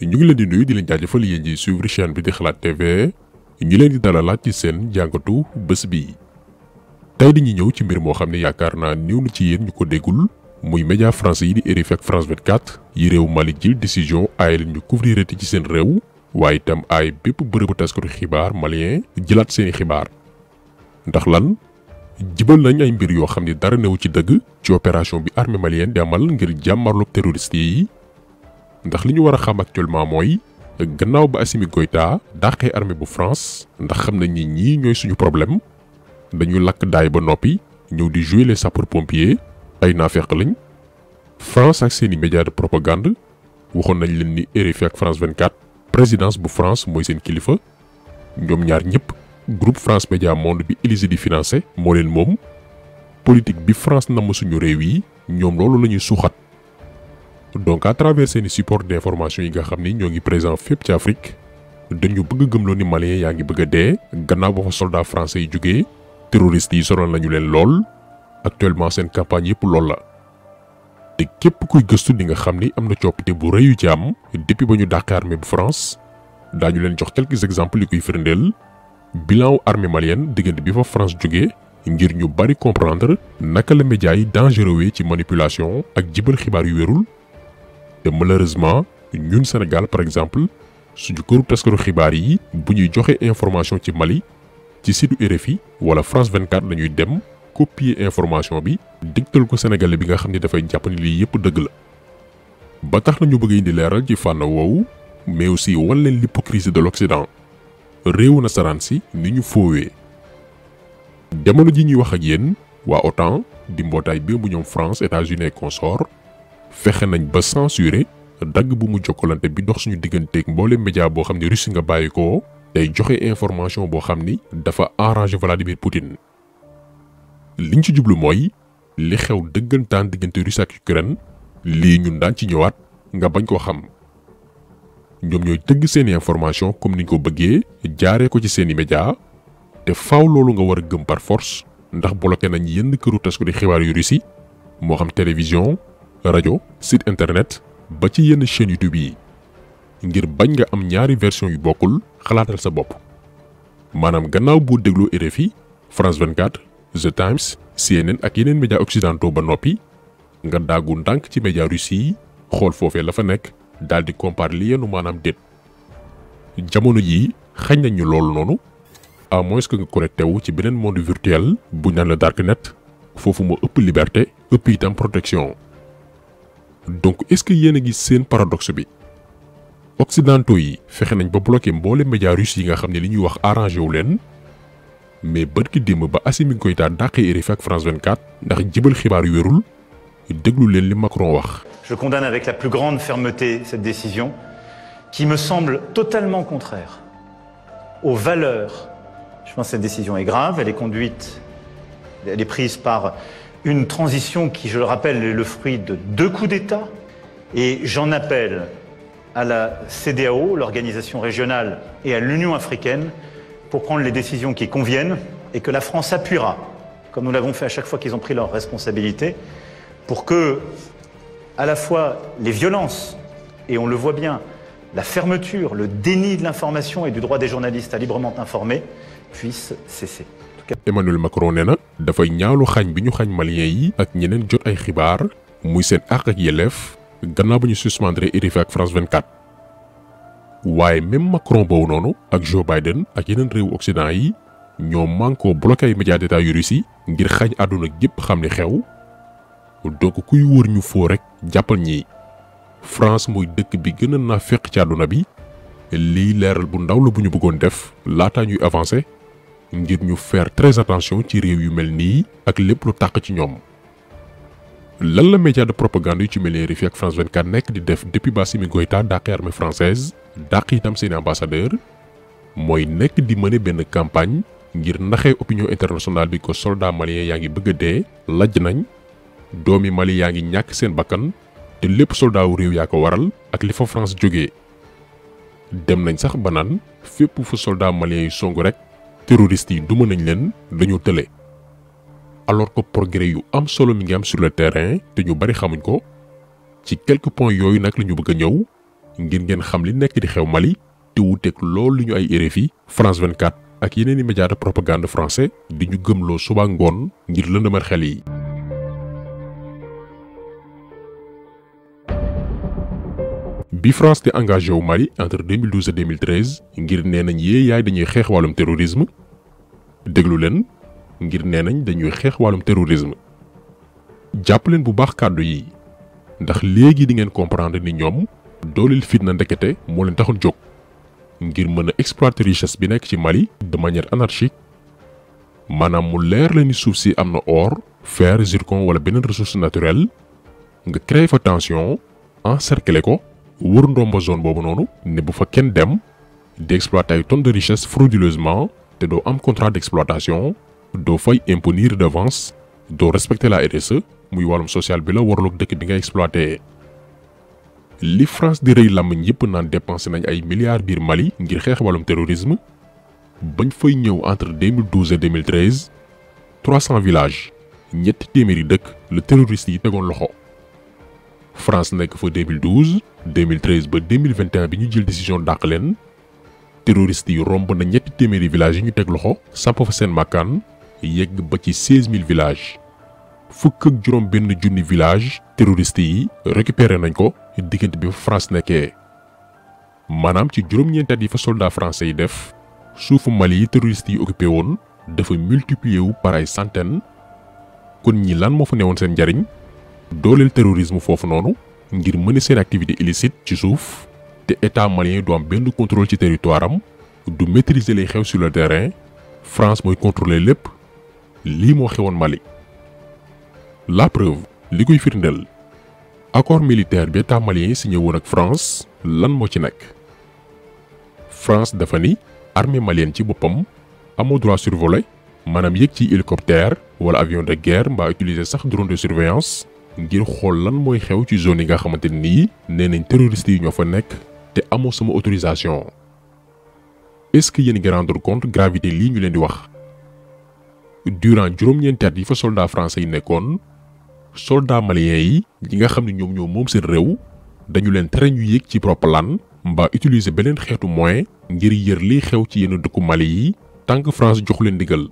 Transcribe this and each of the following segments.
ñu ngi leen di nuyu di leen jaajëfal yéen ñi suivre chaîne bi di Xalaat TV ñu leen di dalalaat ci seen jàngatu bés bi. tey dañuy ñëw ci mbir moo xam ne yaakaar naa néew na ci yéen ñu ko déggul muy média français yi di RFI ak France 24 yi réew Mali jël décision aaye leen ñu couvrirati ci seen réew waaye itam aay bépp bërëbu taskatu xibaar malien jëlaat seeni xibaar. ndax lan jibal nañ ay mbir yoo xam ne dara newu ci dëgg ci opération bi armée malienne di amal ngir jàmmarloog terroriste yi. ndax li ñu war a xam actuellement mooy gannaaw ba Assimi Goïta dàqee armée bu France ndax xam nañ ni ñii ñooy suñu problème dañu lakk daay ba noppi ñëw di jouer les sapeurs pompiers ay naafeq lañ. France ak seeni médias de propagande waxoon nañ leen ni RFI ak France 24 présidence bu France mooy seen kilifa ñoom ñaar ñëpp groupe France Média Monde bi Élysée di financé moo leen moom. politique bi France namm suñu réew yi ñoom loolu la ñuy suuxat. donc à travers seeni support d'information yi nga xam ni ñoo ngi présent fépp ci Afrique dañu bëgg a gëmloo ni malien yaa ngi bëgg a dee gannaaw ba fa soldat français yi jógee terroristes yi sonal nañu leen lool actuellement seen campagne yëpp lool la. te képp kuy gëstu di nga xam ni am na coppite bu rëy yu ci am depuis ba ñu dàqee armée bu France daañu leen jox quelques exemples yu koy firndeel bilan wu armée malienne diggante bi fa France jógee ngir ñu bari comprendre naka la médias yi dangereux ci manipulation ak jibal xibaar yu wérul. te malheureusement ñun Sénégal par exemple suñu këru taskatu xibaar yi bu ñuy joxe information ci Mali ci site RFI wala France 24 lañuy dem copier information bi digtal ko sénégalais bi nga xam ne dafay jàpp ni lii yëpp dëgg la. ba tax na ñu bëgg indi leeral ci fànn woowu mais aussi wan leen l'hypocrisie de l'Occident réewu nasaraan si ni ñu foowee. jamono ji ñuy wax ak yéen waa OTAN di mbootaay bi bu ñoom France États-Unis et consorts fexe nañ ba censurer dagg bu mu jokkalante bi dox suñu digganteeg mboolem média boo xam ne Russie nga bàyyi ko day joxe information boo xam ni dafa arranger Vladimir Poutine. liñ ci jublu mooy li xew dëggantaan diggante Russie ak Ukraine lii ñun daan ci ñëwaat nga bañ koo xam. ñoom ñooy tëgg seeni information comme niñ ko bëggee jaaree ko ci seeni média te faaw loolu nga war a gëm par force ndax bloqué nañ yenn këru taskati xibaar yu Russie moo xam télévision. rajo site internet ba ci yenn chaîne YouTube yi ngir bañ nga am ñaari version yu bokkul xalaatal sa bopp maanaam gannaaw boo dégloo RFI France 24 The Times CNN ak yeneen médias occidentaux ba noppi nga daagu ndànk ci médias russes yi xool foofee la fa nekk daal di comparer li yenu maanaam déet. jamono yii xañ nañ ñu loolu noonu à moins que nga connecté wu ci beneen monde virtuel bu ñu naan la darknet foofu moo ëpp liberté ëpp itam protection. donc est-ce que yéen a gis seen paradoxe bi occidentaux yi fexe nañ ba bloqué mboole médias russes yi nga xam ne li ñuy wax arrangé wu leen mais barki démb ba Assimi Goïta dàqee RFI ak France 24 ndax jibal xibaar yu wérul déglu leen li Macron wax. Je condamne avec la plus grande fermeté cette décision qui me semble totalement contraire aux valeurs. Je pense que cette décision est grave, elle est prise par une transition qui, je le rappelle, est le fruit de 2 coups d'État. Et j'en appelle à la CEDEAO, l'organisation régionale, et à l'Union africaine pour prendre les décisions qui conviennent et que la France appuiera, comme nous l'avons fait à chaque fois qu'ils ont pris leurs responsabilités, pour que, à la fois, les violences, et on le voit bien, la fermeture, le déni de l'information et du droit des journalistes à librement informer, puissent cesser. Emmanuel Macron nee na dafay ñaawlu xañ bi ñu xañ malien yi ak ñeneen jot ay xibaar muy seen àq ak yelleef gannaaw ba ñu suspendre RFI ak France 24. waaye même Macron boobu noonu ak Joe Biden ak yeneen réewu Occident yi ñoo mànkoo bloqué ay médias d'État yu Russie ngir xañ àdduna gépp xam li xew. donc kuy wër ñu foo rek jàppal ñi France mooy dëkk bi gën a naafeq ci àdduna bi lii leeral bu ndaw la bu ñu bëggoon def laataa ñuy avancer. ngir ñu faire très attention ci réew yu mel nii ak lépp lu tàq ci ñoom. lan la média de propagande yu ci mel ni RFI ak France 24 nekk di def depuis ba Assimi Goïta dàqee armée française dàq itam seeni ambassadeur mooy nekk di mener benn campagne ngir naxee opinion internationale bi ko soldat malien yaa ngi bëgg a dee lajj nañ doomi Mali yaa ngi ñàkk seen bakkan te lépp soldat wu réew yaa ko waral ak li fa France jógee. dem nañ sax ba naan fépp fu soldat malien yu songu rek. terroristes yi duma nañ leen dañu tële alors que progrès yu am solo mi ngi am sur le terrain te ñu bari xamuñ ko ci quelques points yooyu nag la ñu bëgg a ñëw ngir ngeen xam li nekk di xew Mali te wuuteeg loolu li ñu ay RFI France 24 ak yeneen i médias de propagande français di ñu gëmloo suba ngoon ngir lëndëmal xel yi. bi France di engagé wu Mali entre 2012 et 2013 ngir nee nañ yaay dañuy xeex wàllum terrorisme déglu leen ngir nee nañ dañuy xeex wàllum terrorisme jàpp leen bu baax kàddu yi ndax léegi di ngeen comprendre ni ñoom dooleel fitna ndekete moo leen taxoon jóg ngir mën a exploiter richesse bi nekk ci Mali de manière anarchique maanaam mu leer la ni suuf si am na or fer zircon wala beneen ressource naturelle nga créer fa tension encercler ko wër ndomba zone boobu noonu ne bu fa kenn dem di exploiter ay tonnes de richesse frauduleusement te doo am contrat d'exploitation doo fay impôt ni redevance doo respecter la RSE muy wàllum social bi la warloog dëkk bi nga exploité. li France di rëy làmmiñ yépp naan dépensé nañ ay milliards biir Mali ngir xeex wàllum terrorisme bañ fay ñëw entre 2012 et 2013 300 villages ñetti téeméeri dëkk le terroriste yi tegoon loxo. France nekk fa 2012 2013 ba 2021 bi ñu jël décision dàq leen terroristes yi romb na ñetti téeméeri villages yi ñu teg loxo samp fa seen makkaan yegg ba ci 16000 villages fukk ak juróom benn junni village terroristes yi récupéré nañ ko diggante bi fa France nekkee maanaam ci juróom-ñeenti at yi fa soldats français yi def suufu Mali yi terroristes yi occupé woon dafa multiplier wu par ay centaines kon ñi lan moo fa newoon seen njariñ dooleel terrorisme foofu noonu ngir mener seen activité illicite ci suuf te état malien du am benn contrôle ci territoire am du maîtriser les xew sur le terrain France mooy contrôler lépp lii moo xewoon Mali. la preuve li koy firndeel accord militaire bi état malien signé woon ak France lan moo ci nekk France dafa ni armée malienne ci boppam amoo droit survoler maanaam yéeg ci hélicoptère wala avion de guerre mbaa utiliser sax drone de surveillance ngir xool lan mooy xew ci zone yi nga xamante nii nee nañ terroristes yi ñoo fa nekk te amoo sama autorisation. est-ce que yéen ngi rendre compte gravité lii ñu leen di wax durant juróom-ñeenti at yi fa soldats français yi nekkoon soldats maliens yi ñi nga xam ne ñoom ñoo moom seen réew dañu leen tere ñu yéeg ci propellan mbaa utiliser beneen xeetu moyen ngir yër liy xew ci yenn dëkku Mali yi tant que France joxu leen ndigal.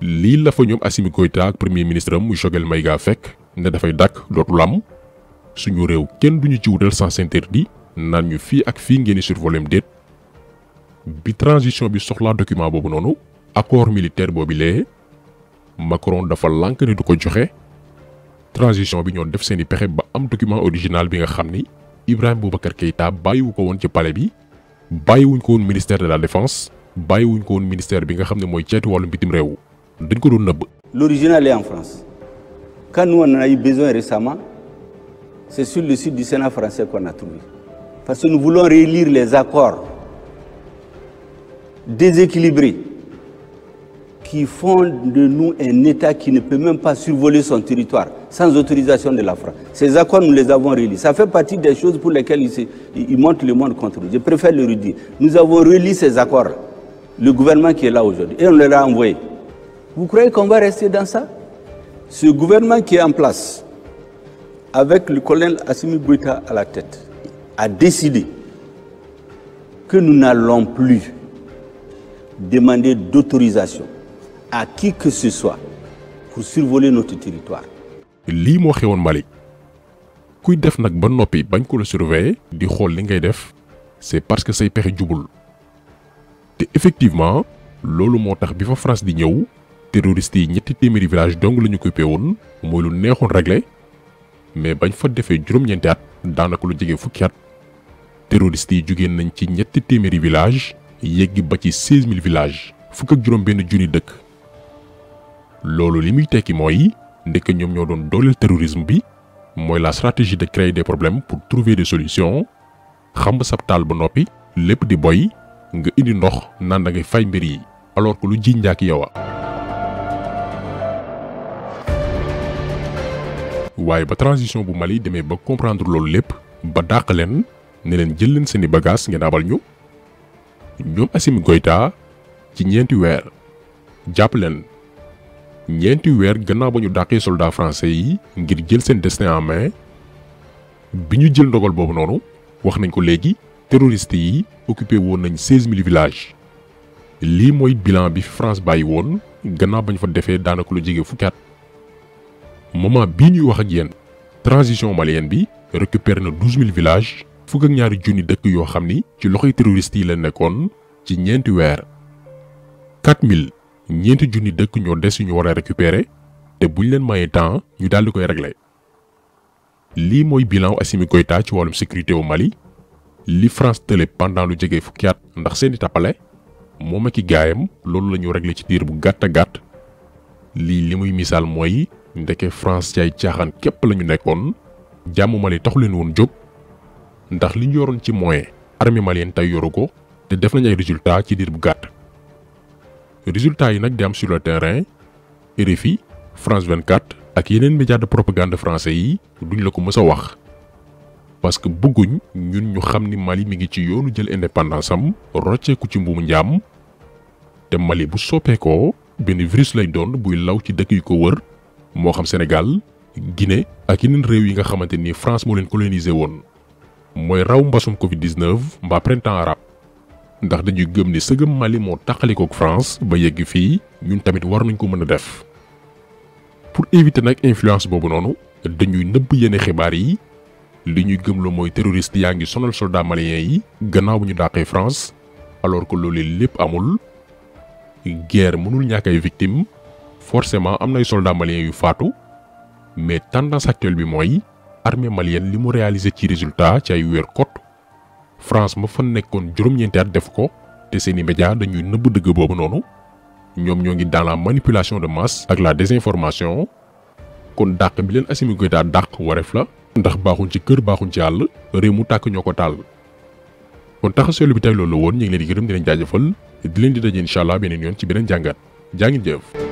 lii la fa ñoom Assimi Goïta ak premier ministre am muy Choguel Maïga fekk ne dafay dàkk dootul am suñu réew kenn duñu ci wutal sens interdit naan ñu fii ak fii ngeen di survoler déet. bi transition bi soxlaa document boobu noonu accord militaire boobu lee Macron dafa lànk ne du ko joxe transition bi ñoo def seeni pexe ba am document original bi nga xam ni Ibrahima Boubacar Keïta bàyyiwu ko woon ci palais bi bàyyiwuñ ko woon ministère de la défense bàyyiwuñ ko woon ministère bi nga xam ne mooy ceetu wàllum bitim réew dañ ko doon nëbb. L'original est en France. Quand nous on en a eu besoin récemment, c'est sur le site du Sénat français qu'on a trouvé. Parce que nous voulons relire les accords déséquilibrés qui font de nous un État qui ne peut même pas survoler son territoire sans autorisation de la France. Ces accords, nous les avons relis. Ça fait partie des choses pour lesquelles ils montent le monde contre nous. Je préfère le redire. Nous avons relis ces accords, le gouvernement qui est là aujourd'hui, et on les a envoyés. Vous croyez qu'on va rester dans ça? Ce gouvernement qui est en place, avec le colonel Assimi Goïta à la tête, a décidé que nous n'allons plus demander d'autorisation à qui que ce soit pour survoler notre territoire. lii moo xewoon Mali kuy def nag ba noppi bañ ko la surveiller di xool li ngay def c'est parce que say pexe jubul te effectivement loolu moo tax bi fa France di ñëw terroristes yi ñetti téeméeri village dong la ñu occupé woon mooy lu neexoon réglé mais bañ fa defee juróom-ñeenti at daanaka lu jege fukki at terroristes yi jugeen nañ ci ñetti téeméeri village yeggi ba ci 16000 villages fukk ak juróom benn junni dëkk loolu li muy tekki mooy ndekk ñoom ñoo doon dooleel terrorisme bi mooy la stratégie de créer des problèmes pour trouver des solutions xam ba sab taal ba noppi lépp di boy nga indi ndox naan da ngay fay mbir yi alors que lu ji njaak yow a waaye ba transition bu Mali demee ba comprendre loolu lépp ba dàq leen ne leen jël leen seeni bagages ngeen abal ñu ñoom Assimi Goïta ci ñeenti weer jàpp leen ñeenti weer gannaaw ba ñu dàqee soldats français yi ngir jël seen destin en main bi ñu jël ndogal boobu noonu wax nañ ko léegi terroristes yi occupé woon nañ 16000 villages lii mooy bilan bi France bàyyi woon gannaaw bañ fa defee daanaka lu jege fukki at moment bii ñuy wax ak yéen transition malienne bi récupéré na 12000 villages fukk ak ñaari junni dëkk yoo xam ni ci loxoy terroristes yi la nekkoon ci ñeenti weer 4000 ñeenti junni dëkk ñoo des yu ñu war a récupérer te buñ leen mayee temps ñu daal di koy régler lii mooy bilan Assimi Goïta ci wàllum sécurité au Mali li France tële pendant lu jege fukki at ndax seeni tappale moom ak i gaayam loolu la ñu régler ci diir bu gàtt a gàtt lii li muy misaal mooy ndeke France ci ay caaxaan képp la ñu nekkoon jàmm Mali taxu leen woon jóg ndax li ñu yoroon ci moyen armée malienne tey yoru ko te def nañ ay résultats ci diir bu gàtt résultats yi nag di am sur le terrain RFI France 24 ak yeneen médias de propagande français yi duñ la ko mës a wax parce que bëgguñ ñun ñu xam ni Mali mi ngi ci yoonu jël indépendance am rocceeku ci mbuumu njaam te Mali bu soppeekoo benn virus lay doon buy law ci dëkk yu ko wër moo xam Sénégal Guinée ak yeneen réew yi nga xamante ni France moo leen colonisé woon mooy raw mbasum Covid-19 mbaa printemps arabe ndax dañuy gëm ni sëgëm Mali moo tàqalikook France ba yegg fii ñun tamit war nañ ko mën a def pour éviter nag influence boobu noonu dañuy nëbb yenn xibaar yi li ñuy gëm la mooy terroriste yaa ngi sonal soldats maliens yi gannaaw bu ñu dàqee France alors que loolu lépp amul guerre mënul ñàkk ay victimes forcément am nay soldats maliens yu faatu mais tendance actuelle bi mooy armée malienne li mu réalisé ci résultat ci ay weer kot France ma fa nekkoon juróom-ñeenti at def ko te seeni médias dañuy nëbb dëgg boobu noonu ñoom ñoo ngi dans la manipulation de masse ak la désinformation kon dàq bi leen Assimi Goïta dàq wareef la ndax baaxuñ ci kër baaxuñ ci àll réew mu tàkk ñoo ko taal kon taxaseelu bi tey loolu woon ñu ngi leen di gërëm di leen jaajëfal di leen di daje incha allah beneen yoon ci beneen jàngat jaa ngeen jëf